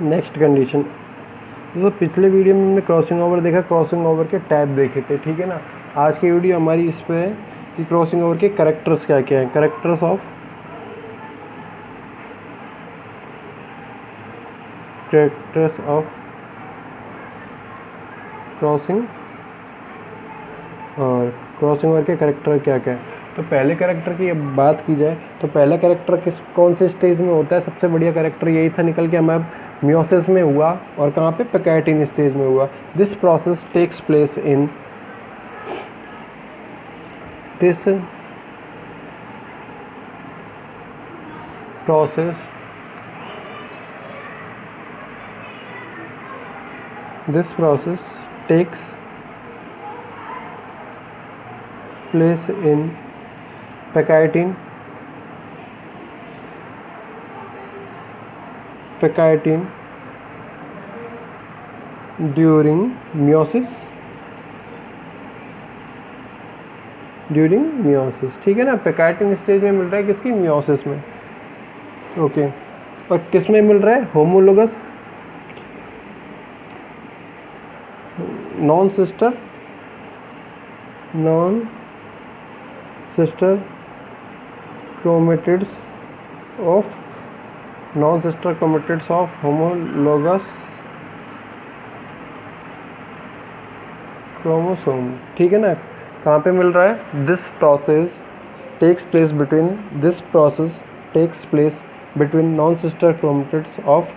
Next condition, तो पिछले video में हमने क्रॉसिंग ओवर देखा, क्रॉसिंग ओवर के टाइप देखे थे, ठीक है ना। आज की वीडियो हमारी इस पे है कि क्रॉसिंग ओवर के कैरेक्टर्स क्या क्या हैं, कैरेक्टर्स ऑफ क्रॉसिंग और क्रॉसिंग ओवर के कैरेक्टर क्या क्या है। तो पहले कैरेक्टर की बात की जाए तो पहला कैरेक्टर कौन से स्टेज में होता है, सबसे बढ़िया कैरेक्टर यही था निकल के हमारे मियोसिस में हुआ और कहाँ पे, पैकेटिन स्टेज में हुआ। This process takes place in this process takes place in pachytene during meiosis, ठीक है ना। पैकेटिन स्टेज में मिल रहा है किसकी, मियोसिस में, ओके। और किस में मिल रहा है, homologous non sister chromatids of homologous chromosome, ठीक है ना। कहाँ पे मिल रहा है, this process takes place between non sister chromatids of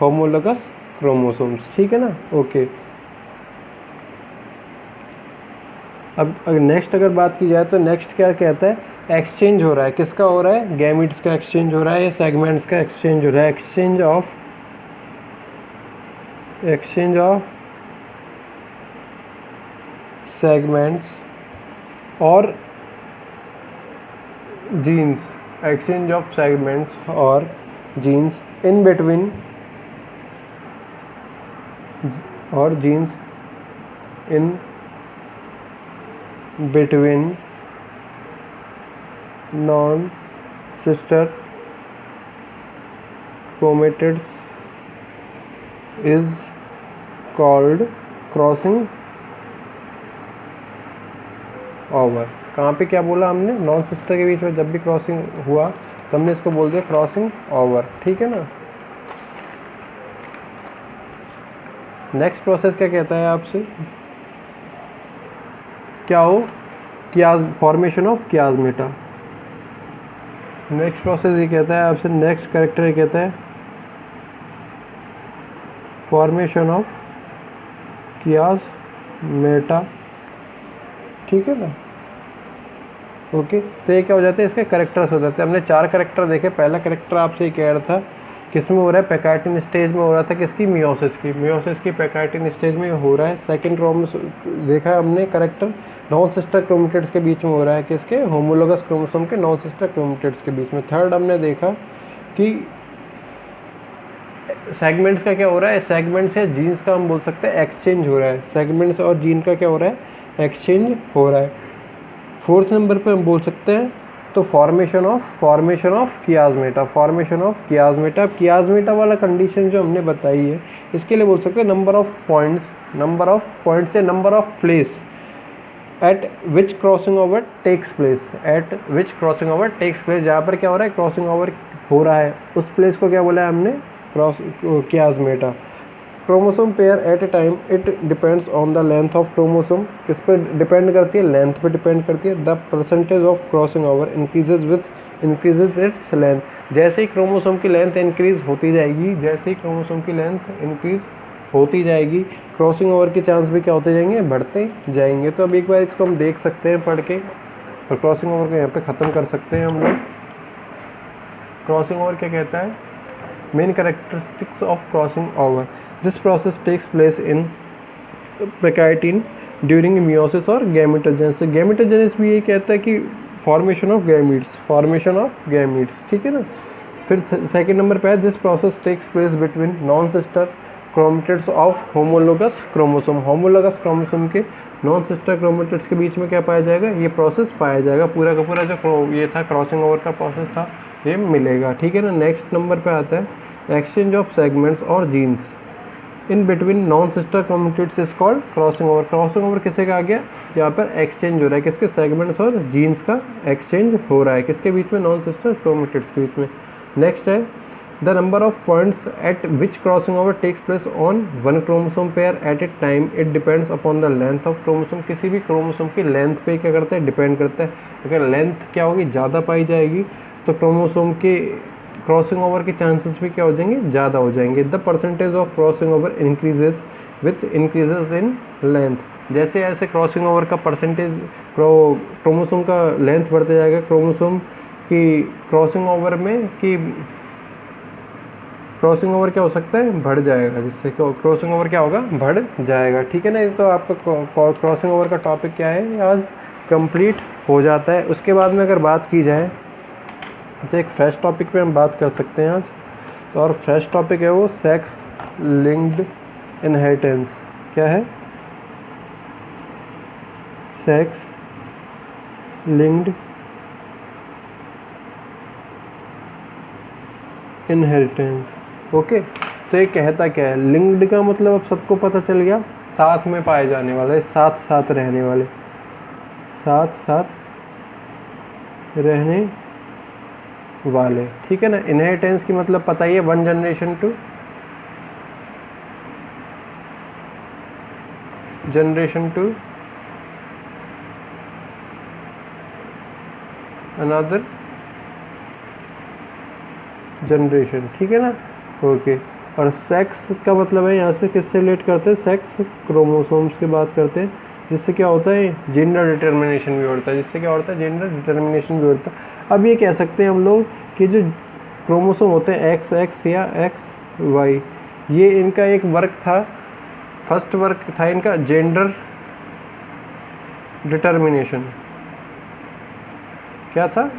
homologous chromosomes, ठीक है ना, ओके। अब अगर नेक्स्ट अगर बात की जाए तो नेक्स्ट क्या कहता है, एक्सचेंज हो रहा है, किसका हो रहा है, गैमीट्स का एक्सचेंज हो रहा है या सेगमेंट्स का एक्सचेंज हो रहा है। एक्सचेंज ऑफ सेगमेंट्स और genes, in between non sister chromatids is called crossing over. कहाँ पे क्या बोला हमने, नॉन सिस्टर के बीच में जब भी क्रॉसिंग हुआ तो हमने इसको बोल दिया क्रॉसिंग ओवर, ठीक है ना। नेक्स्ट प्रोसेस क्या कहता है आपसे, क्या हो, फॉर्मेशन ऑफ कियास्मेटा। नेक्स्ट प्रोसेस ये कहता है आपसे, नेक्स्ट कैरेक्टर ये कहता है फॉर्मेशन ऑफ कियास्मेटा, ठीक है ना, ओके। तो ये क्या हो जाते हैं, इसके कैरेक्टर्स हो जाते हैं। हमने 4 कैरेक्टर देखे। पहला कैरेक्टर आपसे ये कह रहा था किस में हो रहा है, पैकेटिन स्टेज में हो रहा था, किसकी, मियोसिस की पैकेटिन स्टेज में हो रहा है। सेकंड देखा हमने कैरेक्टर नॉन सिस्टर क्रोमेटिड्स के बीच में हो रहा है, किसके, होमोलोगस क्रोमोसोम के नॉन सिस्टर क्रोमेटिड्स के बीच में। थर्ड हमने देखा कि सेगमेंट्स का क्या हो रहा है, सेगमेंट्स या जीन्स का हम बोल सकते हैं एक्सचेंज हो रहा है, सेगमेंट्स और जीन का क्या हो रहा है, एक्सचेंज हो रहा है। फोर्थ नंबर पे हम बोल सकते हैं तो फॉर्मेशन ऑफ कियास्मेटा, कियास्मेटा वाला कंडीशन जो हमने बताई है इसके लिए बोल सकते हैं नंबर ऑफ पॉइंट्स या number of place at which crossing over takes place, जहाँ पर क्या हो रहा है, क्रॉसिंग ओवर हो रहा है, उस प्लेस को क्या बोला है हमने, chiasmata. Chromosome pair at a time, it depends on the length of chromosome, किस पर डिपेंड करती है, लेंथ पे डिपेंड करती है। The percentage of crossing over increases its length, जैसे ही क्रोमोसोम की लेंथ इंक्रीज होती जाएगी, क्रॉसिंग ओवर के चांस भी क्या होते जाएंगे, बढ़ते जाएंगे। तो अब एक बार इसको हम देख सकते हैं पढ़ के, और क्रॉसिंग ओवर को यहाँ पे ख़त्म कर सकते हैं हम लोग। क्रॉसिंग ओवर क्या कहता है, main characteristics of crossing over, this process takes place in pachytene during meiosis और गैमेटोजेनेसिस। गैमेटोजेनेसिस भी ये कहता है कि फॉर्मेशन ऑफ गैमीट्स, ठीक है ना। फिर सेकंड नंबर पे है, this process takes place between non sister chromatids of homologous chromosome के नॉन सिस्टर क्रोमेटिड्स के बीच में क्या पाया जाएगा, ये प्रोसेस पाया जाएगा। पूरा का पूरा जो ये था क्रॉसिंग ओवर का प्रोसेस था, ये मिलेगा, ठीक है ना। नेक्स्ट नंबर पे आता है एक्सचेंज ऑफ सेगमेंट्स और genes in between non sister chromatids is called crossing over. Crossing over किसे कहा गया, जहाँ पर एक्सचेंज हो रहा है, किसके, सेगमेंट्स और जीन्स का एक्सचेंज हो रहा है, किसके बीच में, नॉन सिस्टर क्रोमेटिड्स के बीच में। नेक्स्ट है the number of points at which crossing over takes place on one chromosome pair at a time, it depends upon the length of chromosome. किसी भी क्रोमोसोम की लेंथ पे क्या करता है, डिपेंड करता है। अगर लेंथ क्या होगी, ज़्यादा पाई जाएगी तो क्रोमोसोम के क्रॉसिंग ओवर के चांसेस भी क्या हो जाएंगे, ज़्यादा हो जाएंगे। The percentage of crossing over increases with increases in length. जैसे जैसे क्रॉसिंग ओवर का परसेंटेज, क्रोमोसोम का लेंथ बढ़ते जाएगा, क्रोमोसोम की क्रॉसिंग ओवर में कि क्रॉसिंग ओवर क्या हो सकता है, बढ़ जाएगा, जिससे क्रॉसिंग ओवर क्या होगा, बढ़ जाएगा। ठीक है ना, तो आपका क्रॉसिंग ओवर का टॉपिक क्या है आज कंप्लीट हो जाता है। उसके बाद में अगर बात की जाए तो एक फ्रेश टॉपिक पे हम बात कर सकते हैं आज, तो और फ्रेश टॉपिक है वो सेक्स लिंक्ड इनहेरिटेंस। क्या है, सेक्स लिंक्ड इनहेरिटेंस। ओके, तो ये कहता क्या है, लिंक्ड का मतलब अब सबको पता चल गया, साथ में पाए जाने वाले, साथ साथ रहने वाले, साथ साथ रहने वाले। ठीक है ना, इनहेरिटेंस की मतलब पता ही है, one generation to another generation. ठीक है ना, ओके। और सेक्स का मतलब है, यहाँ से किससे रिलेट करते हैं, सेक्स क्रोमोसोम्स की बात करते हैं, जिससे क्या होता है, जेंडर डिटर्मिनेशन भी होता है, जिससे क्या होता है, जेंडर डिटर्मिनेशन भी होता है। अब ये कह सकते हैं हम लोग कि जो क्रोमोसोम होते हैं एक्स एक्स या एक्स वाई, ये इनका एक वर्क था, फर्स्ट वर्क था इनका जेंडर डिटर्मिनेशन। क्या था,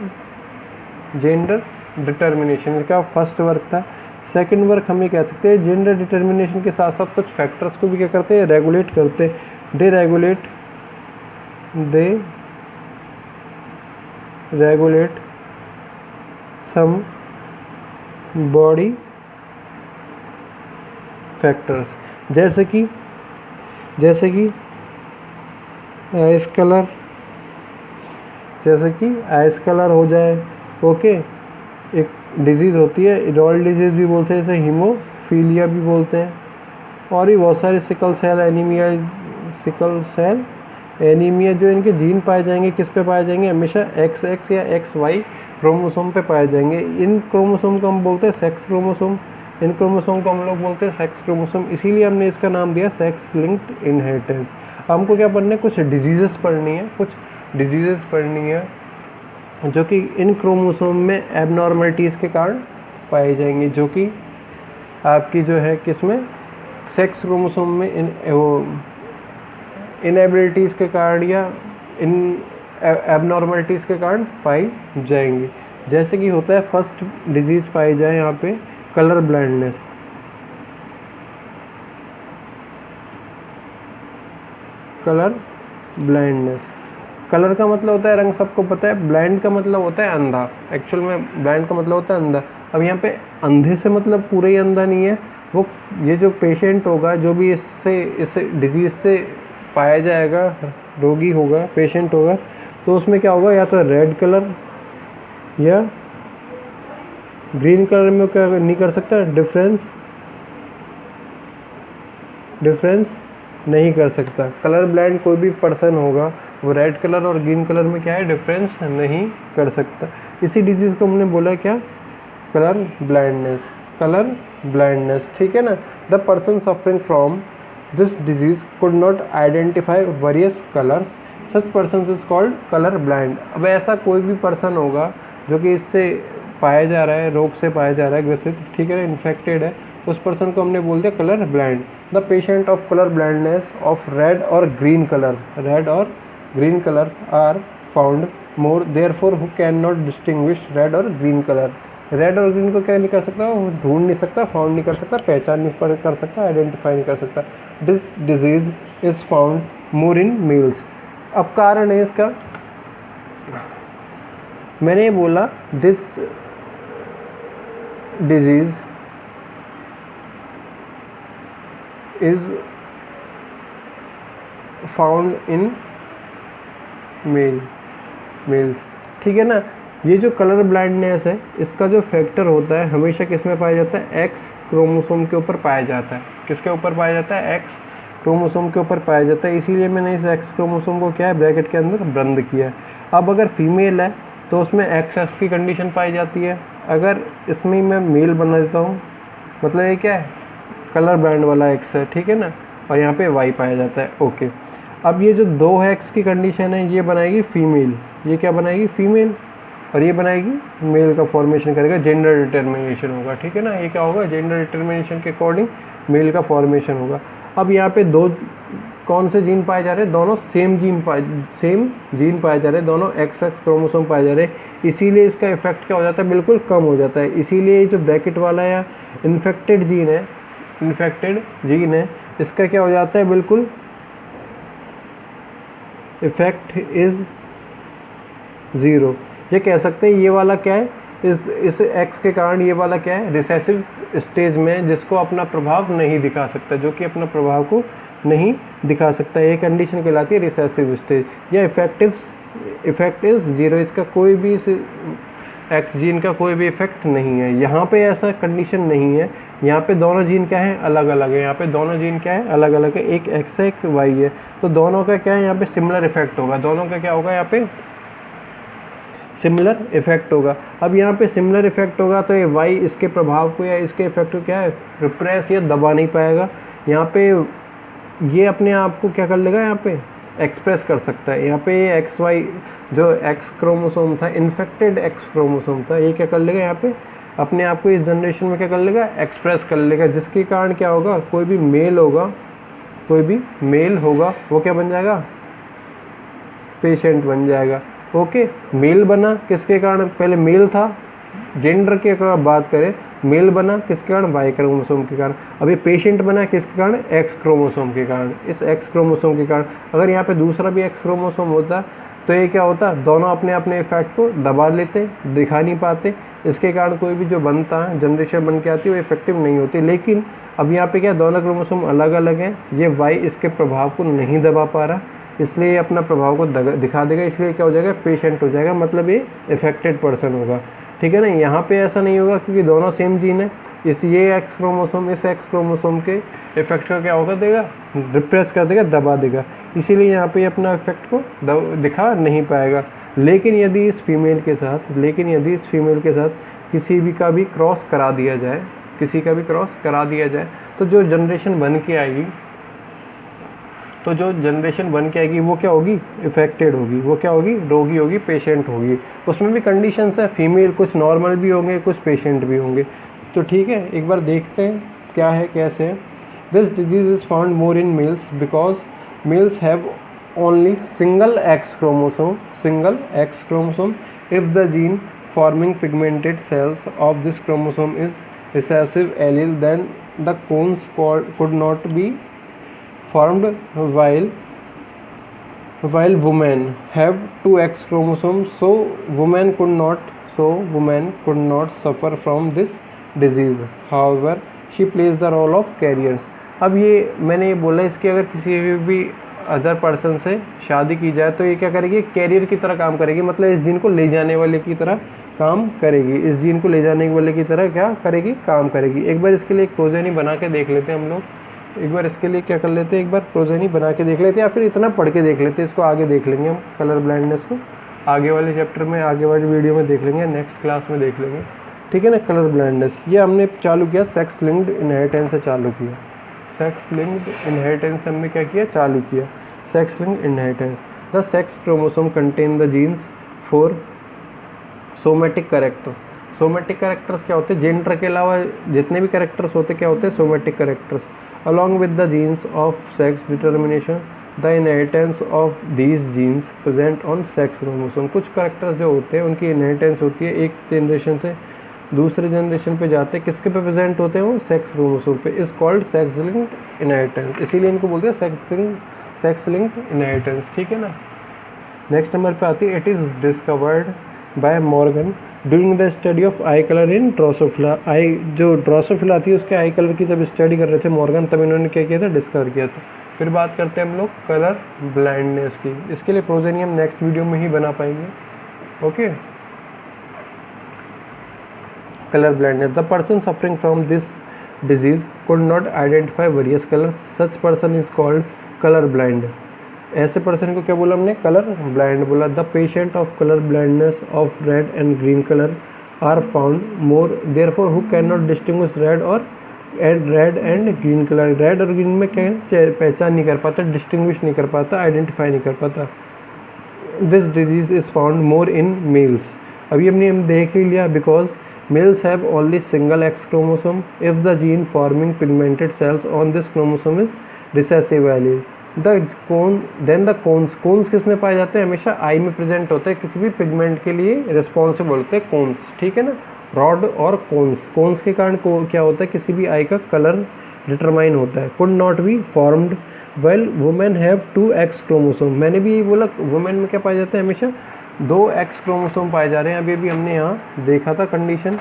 जेंडर डिटर्मिनेशन का फर्स्ट वर्क था। सेकंड वर्क हम ये कह सकते हैं जेंडर डिटर्मिनेशन के साथ साथ कुछ फैक्टर्स को भी क्या करते हैं, रेगुलेट करते हैं। दे रेगुलेट सम बॉडी फैक्टर्स, जैसे कि आइस कलर, जैसे कि आइस कलर हो जाए। ओके, एक डिजीज़ होती है, रॉयल डिजीज़ भी बोलते हैं, जैसे हीमोफीलिया भी बोलते हैं, और भी बहुत सारे, सिकल सेल एनीमिया, जो इनके जीन पाए जाएंगे, किस पे पाए जाएंगे, हमेशा एक्स एक्स या एक्स वाई क्रोमोसोम पे पाए जाएंगे। इन क्रोमोसोम को हम बोलते हैं सेक्स क्रोमोसोम, इन क्रोमोसोम को हम लोग बोलते हैं सेक्स क्रोमोसोम, इसीलिए हमने इसका नाम दिया सेक्स लिंक्ड इनहेरिटेंस। हमको क्या पढ़ना है, कुछ डिजीज़ेस पढ़नी है जो कि इन क्रोमोसोम में एबनॉर्मलिटीज़ के कारण पाई जाएंगी, जो कि आपकी जो है किसमें, सेक्स क्रोमोसोम में इनएबिलिटीज़ के कारण या इन एबनॉर्मलिटीज़ के कारण पाई जाएंगी। जैसे कि होता है, फर्स्ट डिजीज़ पाई जाए यहाँ पे कलर ब्लाइंडनेस। कलर का मतलब होता है रंग, सबको पता है। ब्लाइंड का मतलब होता है अंधा, एक्चुअल में ब्लाइंड का मतलब होता है अंधा। अब यहाँ पे अंधे से मतलब पूरा ही अंधा नहीं है, वो ये जो पेशेंट होगा, जो भी इस डिजीज़ से पाया जाएगा, रोगी होगा, पेशेंट होगा, तो उसमें क्या होगा, या तो रेड कलर या ग्रीन कलर में क्या नहीं कर सकता, डिफरेंस नहीं कर सकता। कलर ब्लाइंड कोई भी पर्सन होगा, वो रेड कलर और ग्रीन कलर में क्या है, डिफरेंस नहीं कर सकता। इसी डिजीज़ को हमने बोला क्या, कलर ब्लाइंडनेस। ठीक है ना, the person suffering from this disease could not identify various colours, such person is called colour blind. अब ऐसा कोई भी पर्सन होगा जो कि इससे पाया जा रहा है, रोग से पाया जा रहा है ग्रसित, ठीक है, इन्फेक्टेड है, उस पर्सन को हमने बोल दिया colour blind. The patient of colour blindness of red और green colour are found more, therefore who can not distinguish red और ग्रीन कलर। रेड और ग्रीन को क्या नहीं कर सकता, वो ढूंढ नहीं सकता, फाउंड नहीं कर सकता, पहचान नहीं कर सकता, आइडेंटिफाई नहीं कर सकता। This disease is found more in mails. अब कारण है इसका, मैंने बोला this disease is found in males. ठीक है ना। ये जो कलर ब्लाइंडनेस है इसका जो फैक्टर होता है हमेशा किस में पाया जाता है, एक्स क्रोमोसोम के ऊपर पाया जाता है। किसके ऊपर पाया जाता है, एक्स क्रोमोसोम के ऊपर पाया जाता है। इसीलिए मैंने इस एक्स क्रोमोसोम को क्या है ब्रैकेट के अंदर बंद किया है। अब अगर फीमेल है तो उसमें एक्स एक्स की कंडीशन पाई जाती है। अगर इसमें मैं मेल बना देता हूँ, मतलब ये क्या है, कलर ब्रांड वाला एक्स है, ठीक है ना, और यहाँ पे वाई पाया जाता है। ओके, अब ये जो 2 एक्स की कंडीशन है ये बनाएगी फीमेल, ये क्या बनाएगी, फीमेल, और ये बनाएगी मेल का फॉर्मेशन करेगा, जेंडर डिटर्मिनेशन होगा। ठीक है ना, ये क्या होगा, जेंडर डिटर्मिनेशन के अकॉर्डिंग मेल का फॉर्मेशन होगा। अब यहाँ पे 2 कौन से जीन पाए जा रहे हैं, दोनों सेम जीन पाए जा रहे हैं, दोनों एक्स एक्स क्रोमोसोम पाए जा रहे हैं। इसीलिए इसका इफेक्ट क्या हो जाता है, बिल्कुल कम हो जाता है। इसीलिए जो ब्रैकेट वाला या इन्फेक्टेड जीन है इसका क्या हो जाता है, बिल्कुल इफेक्ट इज 0। ये कह सकते हैं ये वाला क्या है, इस एक्स के कारण ये वाला क्या है, रिसेसिव स्टेज में, जिसको अपना प्रभाव नहीं दिखा सकता, जो कि अपना प्रभाव को नहीं दिखा सकता। ये कंडीशन कहलाती है रिसेसिव स्टेज, या इफेक्ट इज 0। इसका कोई भी इस एक्स जीन का कोई भी इफेक्ट नहीं है। यहाँ पे ऐसा कंडीशन नहीं है, यहाँ पे दोनों जीन क्या है, अलग अलग है। यहाँ पे दोनों जीन क्या है, अलग अलग है, एक एक्स है एक वाई है, तो दोनों का क्या है, यहाँ पे सिमिलर इफेक्ट होगा। दोनों का क्या होगा, यहाँ पे सिमिलर इफेक्ट होगा। अब यहाँ पे सिमिलर इफेक्ट होगा तो ये वाई इसके प्रभाव को या इसके इफेक्ट को क्या है, रिप्रेस या दबा नहीं पाएगा। यहाँ पे ये अपने आप को क्या कर लेगा, यहाँ पे एक्सप्रेस कर सकता है। यहाँ पे ये एक्स वाई जो एक्स क्रोमोसोम था, इन्फेक्टेड एक्स क्रोमोसोम था, ये क्या कर लेगा, यहाँ पे अपने आप को इस जनरेशन में क्या कर लेगा, एक्सप्रेस कर लेगा। जिसके कारण क्या होगा, कोई भी मेल होगा वो क्या बन जाएगा, पेशेंट बन जाएगा। ओके, मेल बना किसके कारण, पहले मेल था, जेंडर के अगर बात करें, मेल बना किसके कारण, वाई क्रोमोसोम के कारण। अब ये पेशेंट बना किसके कारण, एक्स क्रोमोसोम के कारण, इस एक्स क्रोमोसोम के कारण। अगर यहाँ पे दूसरा भी एक्स क्रोमोसोम होता तो ये क्या होता, दोनों अपने अपने इफेक्ट को दबा लेते, दिखा नहीं पाते। इसके कारण कोई भी जो बनता है, जनरेशन बन के आती है, वो इफेक्टिव नहीं होती। लेकिन अब यहाँ पे क्या, दोनों क्रोमोसोम अलग अलग हैं, ये वाई इसके प्रभाव को नहीं दबा पा रहा, इसलिए अपना प्रभाव को दिखा देगा। इसलिए क्या हो जाएगा, पेशेंट हो जाएगा, मतलब ये इफेक्टेड पर्सन होगा। ठीक है ना। यहाँ पे ऐसा नहीं होगा क्योंकि दोनों सेम जीन है, ये एक्स क्रोमोसोम इस एक्स क्रोमोसोम के इफेक्ट का क्या होगा, देगा, रिप्रेस कर देगा, दबा देगा। इसीलिए यहाँ पे अपना इफेक्ट को दिखा नहीं पाएगा। लेकिन यदि इस फीमेल के साथ किसी भी का भी क्रॉस करा दिया जाए, तो जो जनरेशन बन के आएगी वो क्या होगी, इफेक्टेड होगी, वो क्या होगी, रोगी होगी, पेशेंट होगी। उसमें भी कंडीशंस है, फीमेल कुछ नॉर्मल भी होंगे, कुछ पेशेंट भी होंगे। तो ठीक है, एक बार देखते हैं क्या है, कैसे है। This disease is found more in males because males have only single X chromosome if the gene forming pigmented cells of this chromosome is recessive allele, then the cones could not be formed, while women have 2 X chromosomes, so women could not suffer from this disease. However, she plays the role of carriers. अब ये मैंने ये बोला, इसकी अगर किसी भी other person से शादी की जाए तो ये क्या करेगी, कैरियर की तरह काम करेगी, मतलब इस जीन को ले जाने वाले की तरह काम करेगी, काम करेगी। एक बार इसके लिए एक प्रोजेनी बना के देख लेते हैं हम लोग। एक बार इसके लिए क्या कर लेते हैं, एक बार प्रोजेनी बना के देख लेते हैं, या फिर इतना पढ़ के देख लेते हैं। इसको आगे देख लेंगे हम, कलर ब्लाइंडनेस को आगे वाले चैप्टर में, आगे वाली वीडियो में देख लेंगे, नेक्स्ट क्लास में देख लेंगे। ठीक है ना। कलर ब्लाइंडनेस ये हमने चालू किया, सेक्स लिंक्ड इनहेरिटेंस से चालू किया। सेक्स लिंक्ड इनहेरिटेंस हमने क्या किया, चालू किया, sex linked inheritance. The sex chromosome contain the genes for somatic characters. Somatic characters क्या होते हैं, जेंडर के अलावा जितने भी कैरेक्टर्स होते क्या होते हैं, somatic characters. Along with the jeans of sex determination the inheritance of these genes present on sex chromosome. कुछ कैरेक्टर्स जो होते हैं उनकी इनहेरिटेंस होती है, एक जनरेशन से दूसरे जनरेशन पे जाते हैं, किसके पे प्रेजेंट होते हैं, वो सेक्स क्रोमोसोम पे। Is called sex linked inheritance, इसीलिए इनको बोलते हैं सेक्स लिंक्ड इनहेरिटेंस। ठीक है ना। नेक्स्ट नंबर पे आती है, it is discovered by Morgan during the study of eye colour in drosophila, eye जो ड्रोसोफिला थी उसके आई कलर की जब स्टडी कर रहे थे मॉर्गन, तब इन्होंने क्या किया था, डिस्कवर किया था। फिर बात करते हैं हम लोग कलर ब्लाइंडनेस की। इसके लिए प्रोजेनी हम नेक्स्ट वीडियो में ही बना पाएंगे। Okay, colour blindness, the person suffering from this disease could not identify various colours, such person is called colour blind. ऐसे पर्सन को क्या बोला हमने, कलर ब्लाइंड बोला। The patient of colour blindness of red and green colour are found more therefore who can not distinguish red and green colour. Red और green में क्या पहचान नहीं कर पाता, डिस्टिंग्विश नहीं कर पाता, आइडेंटिफाई नहीं कर पाता। This disease is found more in mails. अभी हम देख ही लिया, because males have only single X chromosome if the gene forming pigmented cells on this chromosome is recessive allele. The cones किस में पाए जाते हैं, हमेशा आई में प्रेजेंट होते हैं, किसी भी पिगमेंट के लिए रिस्पॉन्सिबल होते हैं कोन्स, ठीक है ना, रॉड और कोन्स के कारण क्या होता है, किसी भी आई का कलर डिटरमाइन होता है। Could not be formed well women have 2X chromosome. मैंने भी यही बोला, वुमेन में क्या पाए जाते हैं, हमेशा 2X क्रोमोसोम पाए जा रहे हैं। अभी हमने यहाँ देखा था condition,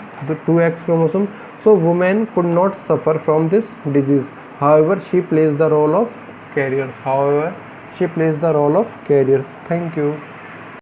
2X chromosome. So women could not suffer from this disease, however she plays the role of carriers. Thank you.